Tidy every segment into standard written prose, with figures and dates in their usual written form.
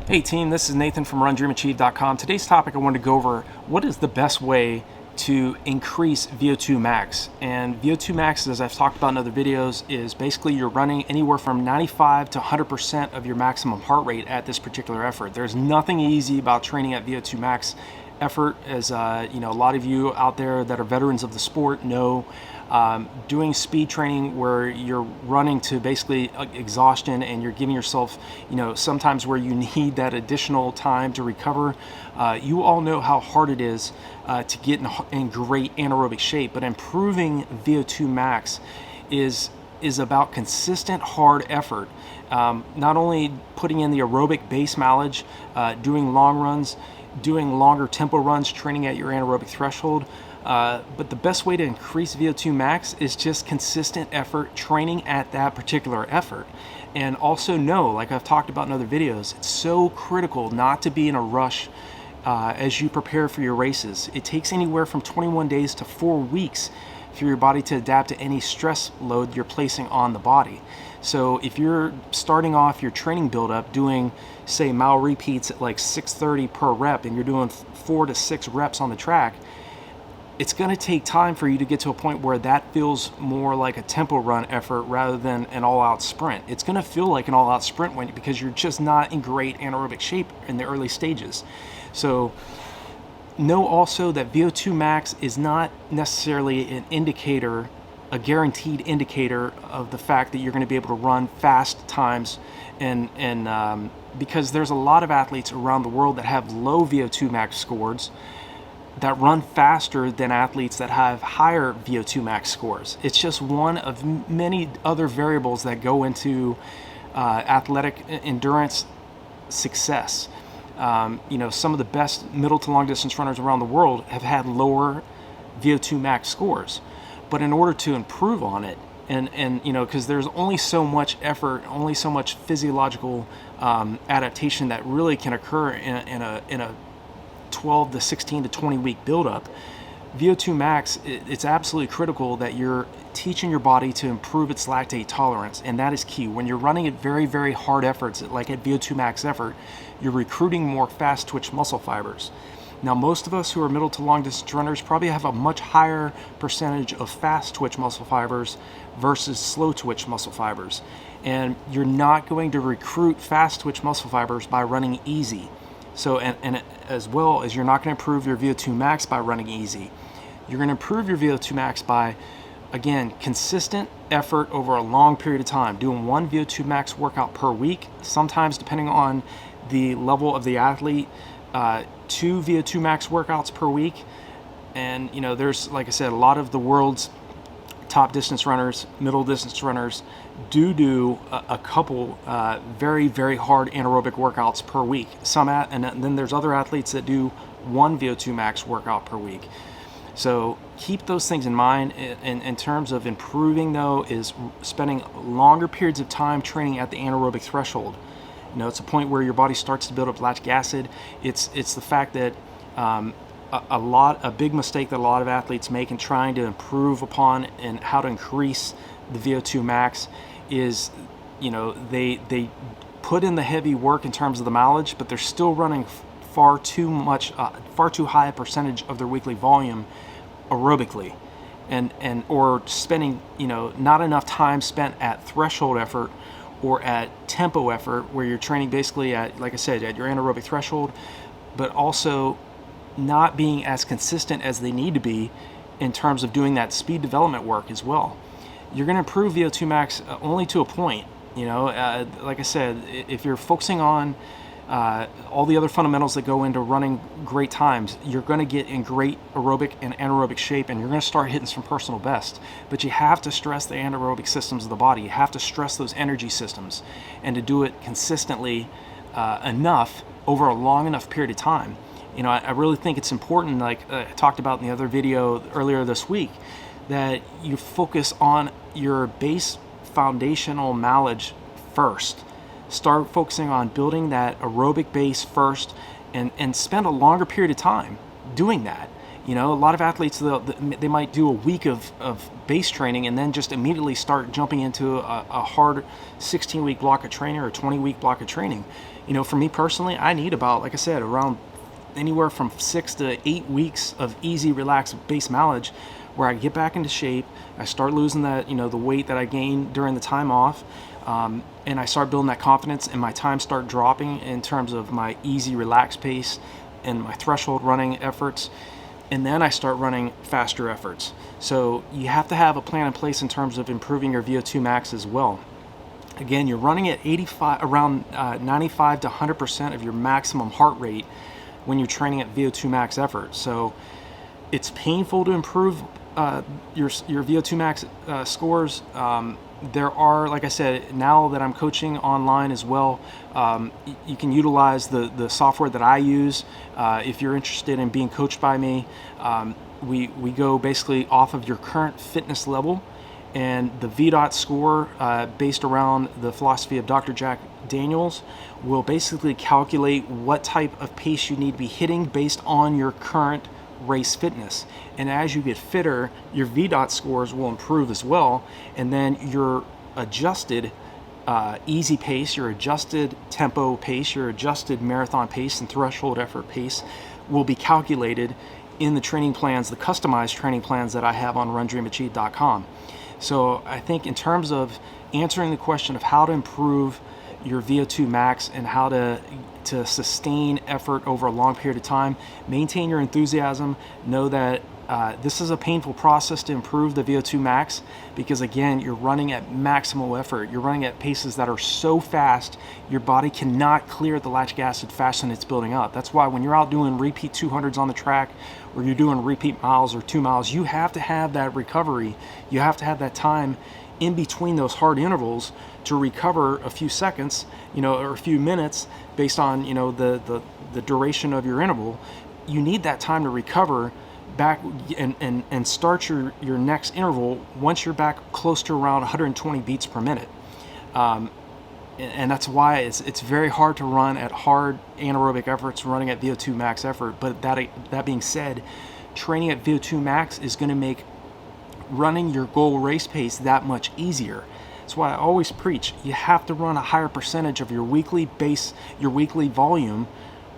Hey team, this is Nathan from RunDreamAchieve.com. Today's topic I wanted to go over what is the best way to increase VO2 max. And VO2 max, as I've talked about in other videos, is basically you're running anywhere from 95 to 100% of your maximum heart rate at this particular effort. There's nothing easy about training at VO2 max effort, as you know, a lot of you out there that are veterans of the sport know. Doing speed training where you're running to basically exhaustion and you're giving yourself, you know, sometimes where you need that additional time to recover. You all know how hard it is to get in great anaerobic shape, but improving VO2 max is about consistent hard effort. Not only putting in the aerobic base mileage, doing long runs, doing longer tempo runs, training at your anaerobic threshold, but the best way to increase VO2 max is just consistent effort, training at that particular effort. And also know, like I've talked about in other videos, it's so critical not to be in a rush as you prepare for your races. It takes anywhere from 21 days to 4 weeks for your body to adapt to any stress load you're placing on the body. So if you're starting off your training buildup doing, say, mile repeats at like 630 per rep, and you're doing 4 to 6 reps on the track, it's going to take time for you to get to a point where that feels more like a tempo run effort rather than an all-out sprint. It's going to feel like an all-out sprint because you're just not in great anaerobic shape in the early stages. So know also that VO2 max is not necessarily an indicator, a guaranteed indicator of the fact that you're going to be able to run fast times, and because there's a lot of athletes around the world that have low VO2 max scores that run faster than athletes that have higher VO2 max scores. It's just one of many other variables that go into athletic endurance success. You know, some of the best middle to long distance runners around the world have had lower VO2 max scores. But in order to improve on it, and you know, because there's only so much effort, only so much physiological adaptation that really can occur in a 12 to 16 to 20 week buildup. VO2 max, it's absolutely critical that you're teaching your body to improve its lactate tolerance, and that is key. When you're running at very, very hard efforts, like at VO2 max effort, you're recruiting more fast twitch muscle fibers. Now, most of us who are middle to long distance runners probably have a much higher percentage of fast twitch muscle fibers versus slow twitch muscle fibers. And you're not going to recruit fast twitch muscle fibers by running easy. So, and as well as you're not going to improve your VO2 max by running easy. You're going to improve your VO2 max by, again, consistent effort over a long period of time, doing one VO2 max workout per week, sometimes depending on the level of the athlete, 2 VO2 max workouts per week. And, you know, there's, like I said, a lot of the world's top distance runners, middle distance runners do a couple very, very hard anaerobic workouts per week. And then there's other athletes that do 1 VO2 max workout per week. So keep those things in mind. In terms of improving, though, is spending longer periods of time training at the anaerobic threshold. You know, it's a point where your body starts to build up lactic acid. It's the fact that a big mistake that a lot of athletes make in trying to improve upon and how to increase the VO2 max is, you know, they put in the heavy work in terms of the mileage, but they're still running far too high a percentage of their weekly volume aerobically, and or spending, you know, not enough time spent at threshold effort or at tempo effort, where you're training basically at, like I said, at your anaerobic threshold, but also not being as consistent as they need to be in terms of doing that speed development work as well. You're going to improve VO2 max only to a point. You know, like I said, if you're focusing on all the other fundamentals that go into running great times, you're going to get in great aerobic and anaerobic shape, and you're going to start hitting some personal best. But you have to stress the anaerobic systems of the body. You have to stress those energy systems, and to do it consistently enough over a long enough period of time. You know, I really think it's important, like I talked about in the other video earlier this week, that you focus on your base foundational mileage first. Start focusing on building that aerobic base first, and spend a longer period of time doing that. You know, a lot of athletes, they might do a week of base training and then just immediately start jumping into a hard 16-week block of training or a 20-week block of training. You know, for me personally, I need about, like I said, around anywhere from 6 to 8 weeks of easy, relaxed base mileage where I get back into shape, I start losing that, you know, the weight that I gained during the time off, and I start building that confidence, and my times start dropping in terms of my easy, relaxed pace and my threshold running efforts, and then I start running faster efforts. So you have to have a plan in place in terms of improving your VO2 max as well. Again, you're running at 95 to 100% of your maximum heart rate when you're training at VO2 max effort. So it's painful to improve your VO2 max scores. There are, like I said, now that I'm coaching online as well, you can utilize the software that I use. If you're interested in being coached by me, we go basically off of your current fitness level, and the VDOT score, based around the philosophy of Dr. Jack Daniels, will basically calculate what type of pace you need to be hitting based on your current race fitness. And as you get fitter, your VDOT scores will improve as well, and then your adjusted easy pace, your adjusted tempo pace, your adjusted marathon pace and threshold effort pace will be calculated in the training plans, the customized training plans that I have on RunDreamAchieve.com. So I think in terms of answering the question of how to improve your VO2 max and how to sustain effort over a long period of time, maintain your enthusiasm, know that this is a painful process to improve the VO2 max, because again, you're running at maximal effort. You're running at paces that are so fast, your body cannot clear the lactic acid faster than it's building up. That's why when you're out doing repeat 200s on the track, or you're doing repeat miles or 2 miles, you have to have that recovery. You have to have that time in between those hard intervals to recover a few seconds, you know, or a few minutes based on, you know, the duration of your interval. You need that time to recover back and start your next interval once you're back close to around 120 beats per minute. And that's why it's very hard to run at hard anaerobic efforts, running at VO2 max effort. But that being said, training at VO2 max is going to make running your goal race pace that much easier. That's why I always preach, you have to run a higher percentage of your weekly volume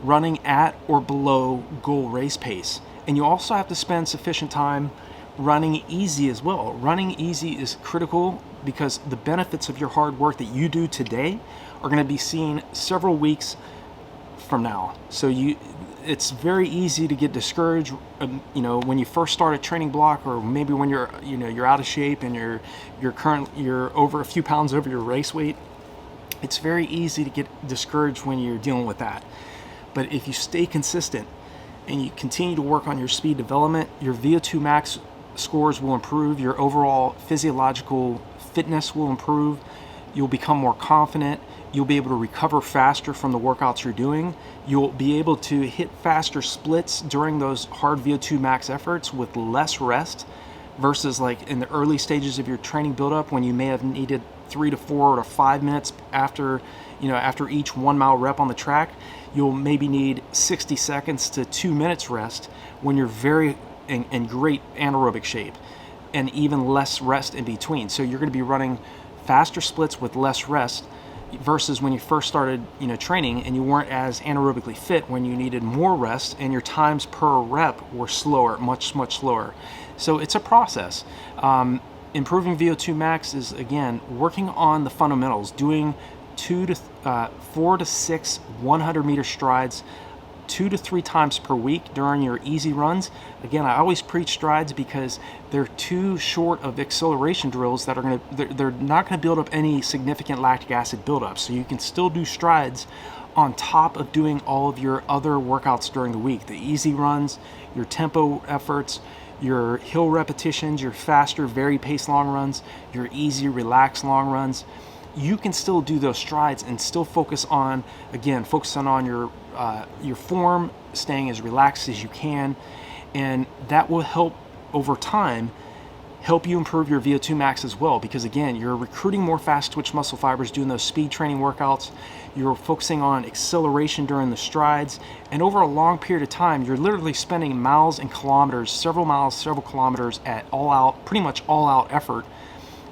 running at or below goal race pace. And you also have to spend sufficient time running easy as well. Running easy is critical because the benefits of your hard work that you do today are going to be seen several weeks from now. So it's very easy to get discouraged, you know, when you first start a training block, or maybe when you're out of shape and you're over a few pounds over your race weight. It's very easy to get discouraged when you're dealing with that. But if you stay consistent and you continue to work on your speed development, your VO2 max scores will improve, your overall physiological fitness will improve, you'll become more confident, you'll be able to recover faster from the workouts you're doing, you'll be able to hit faster splits during those hard VO2 max efforts with less rest, versus like in the early stages of your training buildup when you may have needed 3 to 4 to 5 minutes after each 1 mile rep on the track. You'll maybe need 60 seconds to 2 minutes rest when you're very in great anaerobic shape, and even less rest in between. So you're going to be running faster splits with less rest, versus when you first started, you know, training and you weren't as anaerobically fit, when you needed more rest and your times per rep were slower, much slower. So it's a process. Improving VO2 max is, again, working on the fundamentals, doing 4 to 6 100 meter strides 2 to 3 times per week during your easy runs. Again, I always preach strides because they're too short of acceleration drills that are they're not going to build up any significant lactic acid buildup. So you can still do strides on top of doing all of your other workouts during the week. The easy runs, your tempo efforts, your hill repetitions, your faster, very paced long runs, your easy, relaxed long runs. You can still do those strides and still focusing on your form, staying as relaxed as you can, and that will help over time help you improve your VO2 max as well, because again, you're recruiting more fast twitch muscle fibers doing those speed training workouts. You're focusing on acceleration during the strides, and over a long period of time, you're literally spending miles and kilometers, several miles, several kilometers at all out, pretty much all out effort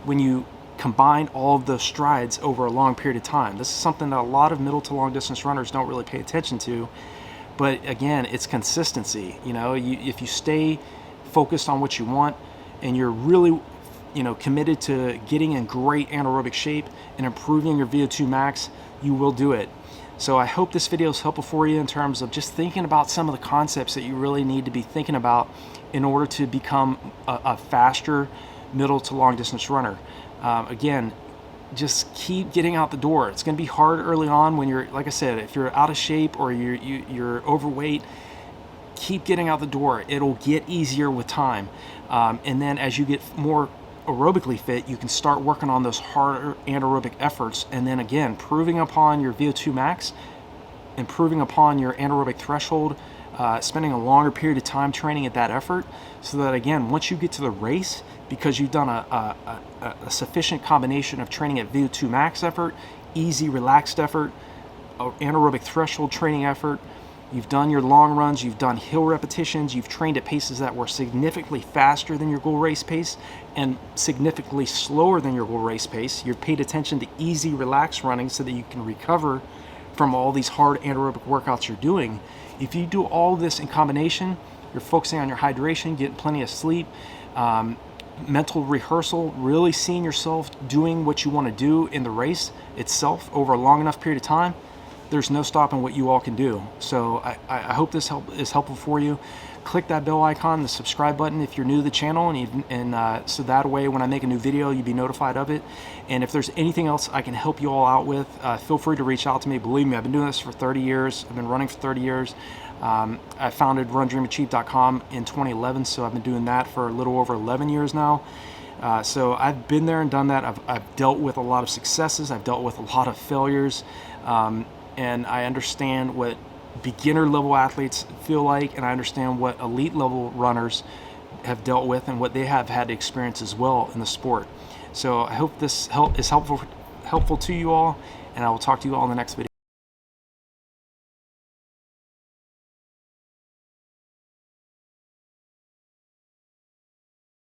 when you combine all of those strides over a long period of time. This is something that a lot of middle to long distance runners don't really pay attention to. But again, it's consistency. You know, if you stay focused on what you want and you're really, you know, committed to getting in great anaerobic shape and improving your VO2 max, you will do it. So I hope this video is helpful for you in terms of just thinking about some of the concepts that you really need to be thinking about in order to become a faster middle to long distance runner. Again, just keep getting out the door. It's going to be hard early on when you're, like I said, if you're out of shape or you're overweight, keep getting out the door. It'll get easier with time. And then as you get more aerobically fit, you can start working on those harder anaerobic efforts. And then again, improving upon your VO2 max, improving upon your anaerobic threshold, spending a longer period of time training at that effort, so that again, once you get to the race, because you've done a sufficient combination of training at VO2 max effort, easy relaxed effort, anaerobic threshold training effort, you've done your long runs, you've done hill repetitions, you've trained at paces that were significantly faster than your goal race pace and significantly slower than your goal race pace. You've paid attention to easy relaxed running so that you can recover from all these hard anaerobic workouts you're doing. If you do all this in combination, you're focusing on your hydration, getting plenty of sleep, mental rehearsal, really seeing yourself doing what you want to do in the race itself over a long enough period of time, there's no stopping what you all can do. So I hope this is helpful for you. Click that bell icon, the subscribe button if you're new to the channel, and so that way when I make a new video, you'll be notified of it. And if there's anything else I can help you all out with, feel free to reach out to me. Believe me, I've been doing this for 30 years. I've been running for 30 years. I founded RunDreamAchieve.com in 2011, so I've been doing that for a little over 11 years now. So I've been there and done that. I've dealt with a lot of successes. I've dealt with a lot of failures. And I understand what beginner level athletes feel like, and I understand what elite level runners have dealt with and what they have had to experience as well in the sport. So I hope this is helpful to you all, and I will talk to you all in the next video.